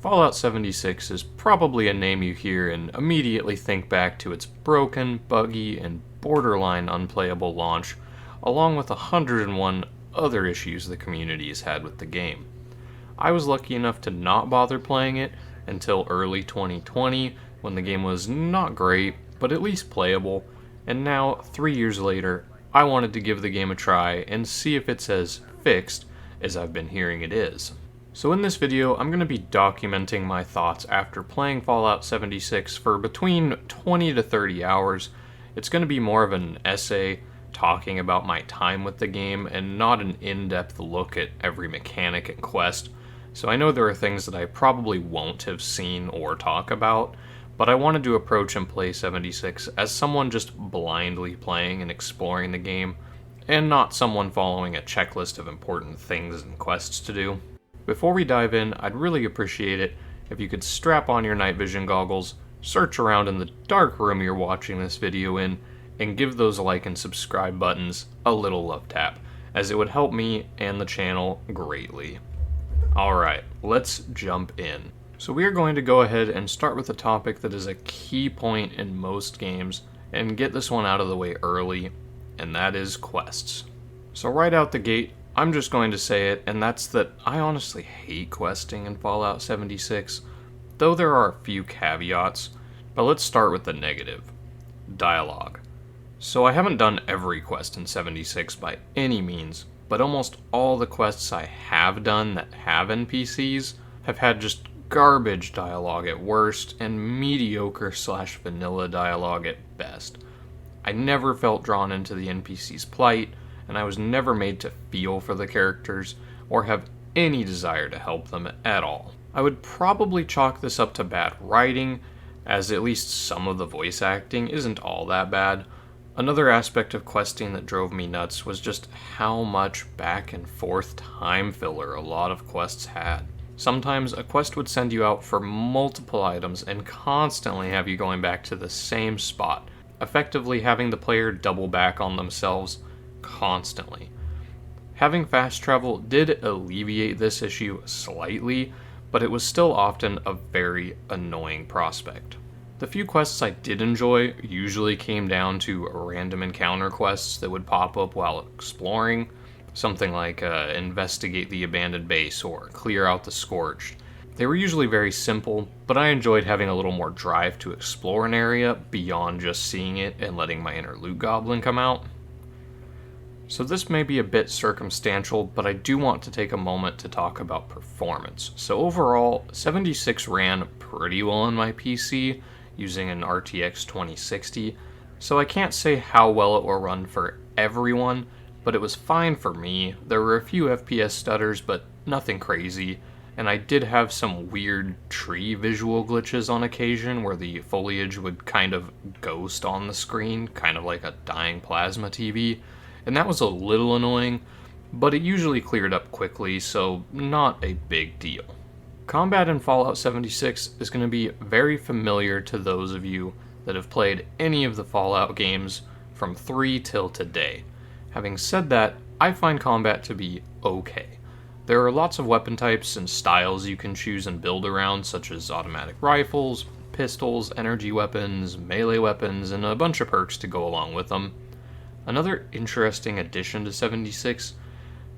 Fallout 76 is probably a name you hear and immediately think back to its broken, buggy, and borderline unplayable launch, along with 101 other issues the community has had with the game. I was lucky enough to not bother playing it until early 2020, when the game was not great, but at least playable, and now, 3 years later, I wanted to give the game a try and see if it's as fixed as I've been hearing it is. So in this video, I'm going to be documenting my thoughts after playing Fallout 76 for between 20 to 30 hours. It's going to be more of an essay talking about my time with the game and not an in-depth look at every mechanic and quest. So I know there are things that I probably won't have seen or talk about, but I wanted to approach and play 76 as someone just blindly playing and exploring the game, and not someone following a checklist of important things and quests to do. Before we dive in, I'd really appreciate it if you could strap on your night vision goggles, search around in the dark room you're watching this video in, and give those like and subscribe buttons a little love tap, as it would help me and the channel greatly. Alright, let's jump in. So we are going to go ahead and start with a topic that is a key point in most games, and get this one out of the way early, and that is quests. So right out the gate, I'm just going to say it, and that's that I honestly hate questing in Fallout 76, though there are a few caveats, but let's start with the negative. Dialogue. So I haven't done every quest in 76 by any means, but almost all the quests I have done that have NPCs have had just garbage dialogue at worst, and mediocre/vanilla dialogue at best. I never felt drawn into the NPC's plight, and I was never made to feel for the characters or have any desire to help them at all. I would probably chalk this up to bad writing, as at least some of the voice acting isn't all that bad. Another aspect of questing that drove me nuts was just how much back and forth time filler a lot of quests had. Sometimes a quest would send you out for multiple items and constantly have you going back to the same spot, effectively having the player double back on themselves constantly. Having fast travel did alleviate this issue slightly, but it was still often a very annoying prospect. The few quests I did enjoy usually came down to random encounter quests that would pop up while exploring, something like investigate the abandoned base or clear out the scorched. They were usually very simple, but I enjoyed having a little more drive to explore an area beyond just seeing it and letting my inner loot goblin come out. So this may be a bit circumstantial, but I do want to take a moment to talk about performance. So overall, 76 ran pretty well on my PC using an RTX 2060, so I can't say how well it will run for everyone, but it was fine for me. There were a few FPS stutters, but nothing crazy, and I did have some weird tree visual glitches on occasion where the foliage would kind of ghost on the screen, kind of like a dying plasma TV. And that was a little annoying, but it usually cleared up quickly, so not a big deal. Combat in Fallout 76 is going to be very familiar to those of you that have played any of the Fallout games from 3 till today. Having said that, I find combat to be okay. There are lots of weapon types and styles you can choose and build around, such as automatic rifles, pistols, energy weapons, melee weapons, and a bunch of perks to go along with them. Another interesting addition to 76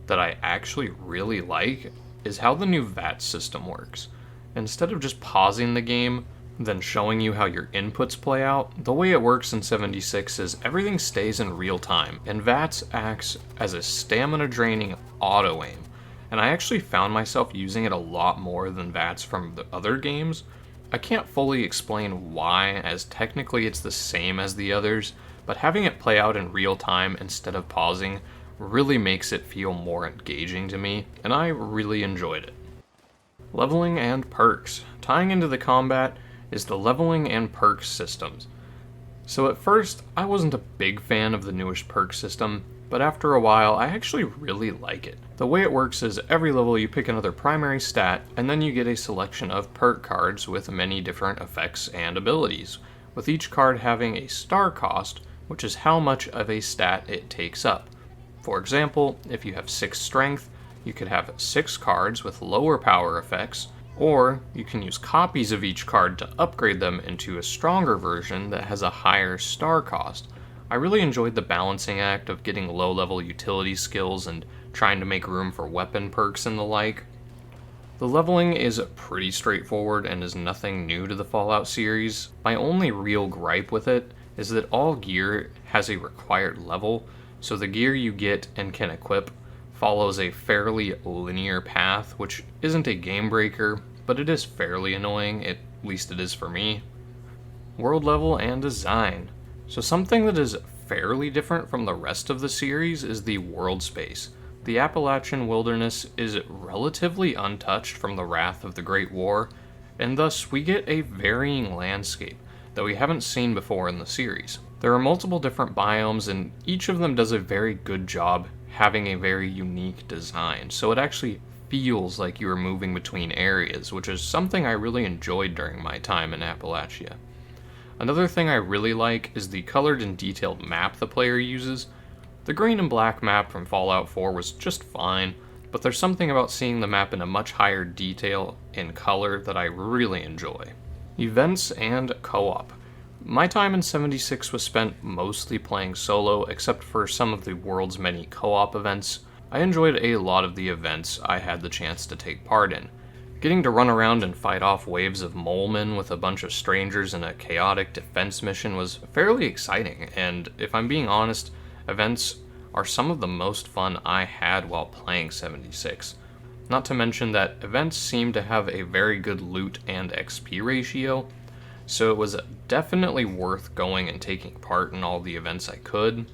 that I actually really like is how the new Vats system works. Instead of just pausing the game, then showing you how your inputs play out, the way it works in 76 is everything stays in real time, and Vats acts as a stamina draining auto aim. And I actually found myself using it a lot more than Vats from the other games. I can't fully explain why, as technically it's the same as the others, but having it play out in real time instead of pausing really makes it feel more engaging to me, and I really enjoyed it. Leveling and perks. Tying into the combat is the leveling and perks systems. So at first, I wasn't a big fan of the newish perk system, but after a while, I actually really like it. The way it works is every level you pick another primary stat, and then you get a selection of perk cards with many different effects and abilities, with each card having a star cost, which is how much of a stat it takes up. For example, if you have 6 strength, you could have 6 cards with lower power effects, Or you can use copies of each card to upgrade them into a stronger version that has a higher star cost. I really enjoyed the balancing act of getting low-level utility skills and trying to make room for weapon perks and the like. The leveling is pretty straightforward and is nothing new to the Fallout series. My only real gripe with it is that all gear has a required level, so the gear you get and can equip follows a fairly linear path, which isn't a game breaker, but it is fairly annoying, at least it is for me. World level and design. So something that is fairly different from the rest of the series is the world space. The Appalachian wilderness is relatively untouched from the wrath of the Great War, and thus we get a varying landscape that we haven't seen before in the series. There are multiple different biomes, and each of them does a very good job having a very unique design, so it actually feels like you are moving between areas, which is something I really enjoyed during my time in Appalachia. Another thing I really like is the colored and detailed map the player uses. The green and black map from Fallout 4 was just fine, but there's something about seeing the map in a much higher detail and color that I really enjoy. Events and co-op. My time in 76 was spent mostly playing solo, except for some of the world's many co-op events. I enjoyed a lot of the events I had the chance to take part in. Getting to run around and fight off waves of molemen with a bunch of strangers in a chaotic defense mission was fairly exciting, and if I'm being honest, events are some of the most fun I had while playing 76. Not to mention that events seem to have a very good loot and XP ratio, so it was definitely worth going and taking part in all the events I could.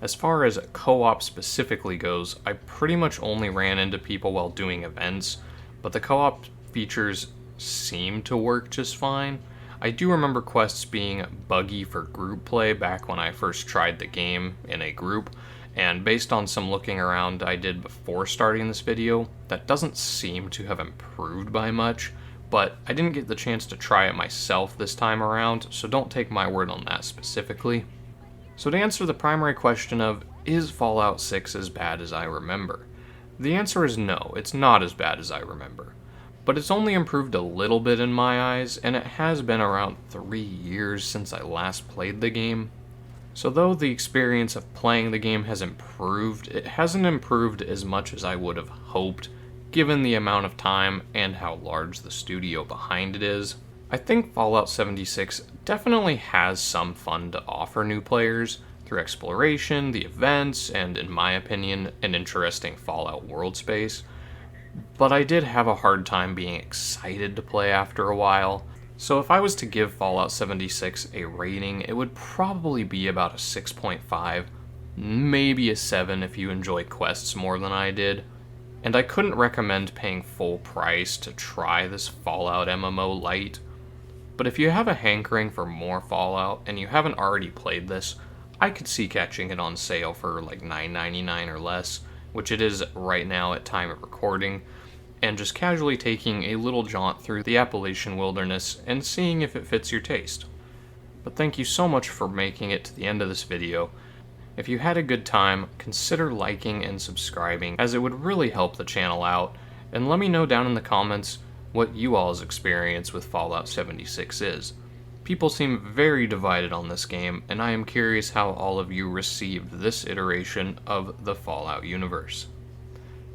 As far as co-op specifically goes, I pretty much only ran into people while doing events, but the co-op features seem to work just fine. I do remember quests being buggy for group play back when I first tried the game in a group, and based on some looking around I did before starting this video, that doesn't seem to have improved by much, but I didn't get the chance to try it myself this time around, so don't take my word on that specifically. So to answer the primary question of, is Fallout 6 as bad as I remember? The answer is no, it's not as bad as I remember. But it's only improved a little bit in my eyes, and it has been around 3 years since I last played the game. So though the experience of playing the game has improved, it hasn't improved as much as I would have hoped, given the amount of time and how large the studio behind it is. I think Fallout 76 definitely has some fun to offer new players through exploration, the events, and in my opinion, an interesting Fallout world space. But I did have a hard time being excited to play after a while, so if I was to give Fallout 76 a rating, it would probably be about a 6.5, maybe a 7 if you enjoy quests more than I did. And I couldn't recommend paying full price to try this Fallout MMO Lite. But if you have a hankering for more Fallout and you haven't already played this, I could see catching it on sale for like $9.99 or less, which it is right now at time of recording, and just casually taking a little jaunt through the Appalachian wilderness and seeing if it fits your taste. But thank you so much for making it to the end of this video. If you had a good time, consider liking and subscribing, as it would really help the channel out, and let me know down in the comments what you all's experience with Fallout 76 is. People seem very divided on this game, and I am curious how all of you received this iteration of the Fallout universe.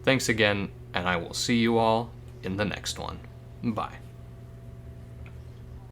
Thanks again, and I will see you all in the next one. Bye.